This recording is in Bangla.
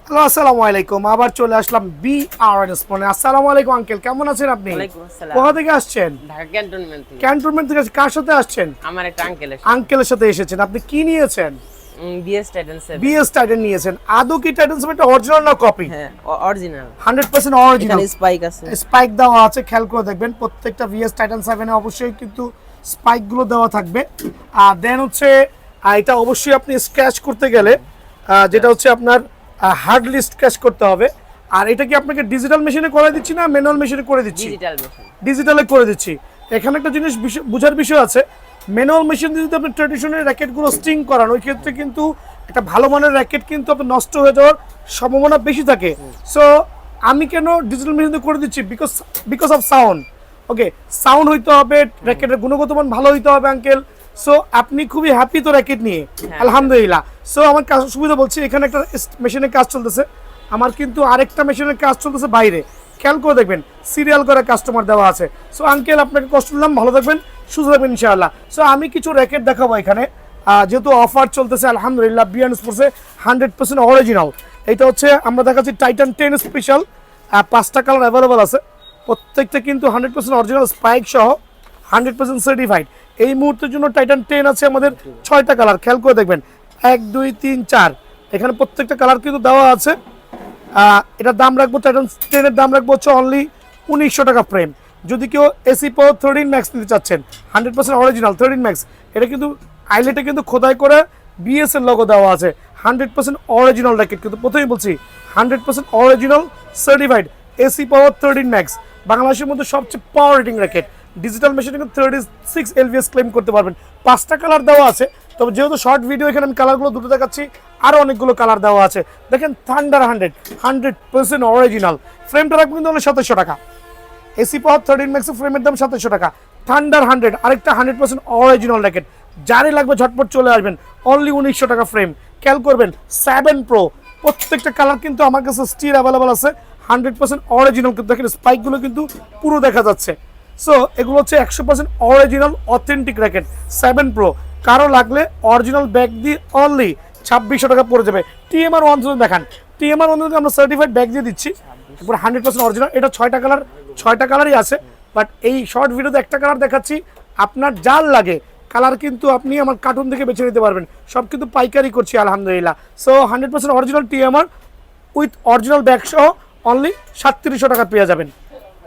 হ্যালো, আসসালামু আলাইকুম। আবার চলে আসলাম বিআরএনএস ফোনে। আসসালামু আলাইকুম আঙ্কেল, কেমন আছেন আপনি? ওয়ালাইকুম আসসালাম। কোথা থেকে আসছেন? ঢাকা ক্যান্টনমেন্ট থেকে। ক্যান্টনমেন্ট থেকে। কার সাথে আসছেন? আমার একটা আঙ্কেল এসে আঙ্কেলের সাথে এসেছেন। আপনি কি নিয়েছেন? BS Titan 7। বিএস টাইটান নিয়েছেন। আদৌ কি টাইটান 7 টা অরিজিনাল না কপি? হ্যাঁ, অরিজিনাল। 100% অরিজিনাল। এখানে স্পাইক আছে। স্পাইক দেওয়া আছে, খেয়াল করে দেখবেন প্রত্যেকটা বিএস টাইটান 7 এ অবশ্যই কিন্তু স্পাইক গুলো দেওয়া থাকবে। আর দেন হচ্ছে এটা অবশ্যই আপনি স্ক্র্যাচ করতে গেলে যেটা হচ্ছে আপনার হার্ডলি স্ক্র্যাচ করতে হবে। আর এটা কি আপনাকে ডিজিটাল মেশিনে করে দিচ্ছি না ম্যানুয়াল মেশিনে করে দিচ্ছি? Digital machine. ডিজিটালে করে দিচ্ছি। এখানে একটা জিনিস বোঝার বিষয় আছে, ম্যানুয়াল মেশিন দিয়ে যদি আপনি ট্র্যাডিশনাল র্যাকেটগুলো স্টিং করান, ওই ক্ষেত্রে কিন্তু একটা ভালো মানের র্যাকেট কিন্তু আপনার নষ্ট হয়ে যাওয়ার সম্ভাবনা বেশি থাকে। সো আমি কেন ডিজিটাল মেশিন দিয়ে করে দিচ্ছি? Because of sound. Okay, sound হইতে হবে, র্যাকেটের গুণগত মান ভালো হইতে হবে আঙ্কেল। সো আপনি খুবই হ্যাপি তো র্যাকেট নিয়ে? আলহামদুলিল্লাহ। সো আমার কাজ সুবিধা বলছি, এখানে একটা মেশিনের কাজ চলতেছে, আমার কিন্তু আরেকটা মেশিনের কাজ চলতেছে বাইরে। খেয়াল করে দেখবেন সিরিয়াল করে কাস্টমার দেওয়া আছে। সো আঙ্কেল আপনাকে কষ্ট দিলাম, ভালো থাকবেন, সুস্থ থাকবেন ইনশাআল্লাহ। সো আমি কিছু র্যাকেট দেখাবো এখানে, যেহেতু অফার চলতেছে আলহামদুলিল্লাহ। বিআরএনএস স্পোর্টসে 100% অরিজিনাল। এটা হচ্ছে আমরা দেখাচ্ছি টাইটান 10 স্পেশাল। 5টা কালার অ্যাভেলেবল আছে, প্রত্যেকটা কিন্তু 100% অরিজিনাল স্পাইক সহ 100% সার্টিফাইড। এই মুহূর্তের জন্য টাইটান 10 আছে আমাদের 6টা কালার। খেয়াল করে দেখবেন 1 2 3 4, এখানে প্রত্যেকটা কালার কিন্তু দেওয়া আছে। এটার দাম রাখবো, টাইটান 10 এর দাম রাখবো হচ্ছে অনলি 1900 টাকা ফ্রেম। যদি কেউ এসি পাওয়ার 13 ম্যাক্স নিতে চাচ্ছেন, 100% অরিজিনাল 13 ম্যাক্স, এটা কিন্তু আইলেটে কিন্তু খোদাই করে বিএস এর লোগো দেওয়া আছে। 100% অরিজিনাল র্যাকেট, কিন্তু প্রথমেই বলছি 100% অরিজিনাল সার্টিফাইড এসি পাওয়ার 13 ম্যাক্স, বাংলাদেশের মধ্যে সবচেয়ে পাওয়ার রেটিং র্যাকেট। ডিজিটাল মেশিনে কিন্তু 36 এলভিএস ক্লেম করতে পারবেন। 5টা কালার দেওয়া আছে, তবে যেহেতু শর্ট ভিডিও এখানে আমি কালারগুলো দুটো দেখাচ্ছি, আরও অনেকগুলো কালার দেওয়া আছে। দেখেন থান্ডার 100% অরিজিনাল। ফ্রেমটা রাখবেন কিন্তু 2700 টাকা। এসি পাওয়ার 13 ম্যাক্সের ফ্রেমের দাম 2700 টাকা। থান্ডার 100 আরেকটা 100% অরিজিনাল র্যাকেট, যারই লাগবে ঝটপট চলে আসবেন, অনলি 1900 টাকা ফ্রেম। খেয়াল করবেন 7 প্রো, প্রত্যেকটা কালার কিন্তু আমার কাছে স্টিল অ্যাভেলেবল আছে, 100% অরিজিনাল। কিন্তু দেখেন স্পাইকগুলো কিন্তু পুরো দেখা যাচ্ছে। সো এগুলো হচ্ছে 100% অরিজিনাল অথেন্টিক র্যাকেট 7 প্রো। কারো লাগলে অরিজিনাল ব্যাগ দিয়ে অনলি 2600 টাকা পড়ে যাবে। টিএমআর 1 দেখান, টিএমআর 1 আমরা সার্টিফাইড ব্যাগ দিয়ে দিচ্ছি, পুরো 100% অরিজিনাল। এটা 6টা কালারই আছে, বাট এই শর্ট ভিডিওতে একটা কালার দেখাচ্ছি। আপনার যার লাগে কালার কিন্তু আপনি আমার কার্টুন থেকে বেছে নিতে পারবেন, সব কিন্তু পাইকারি করছি আলহামদুলিল্লাহ। So 100% original TMR with original bag সহ অনলি 3700 টাকা পেয়ে যাবেন।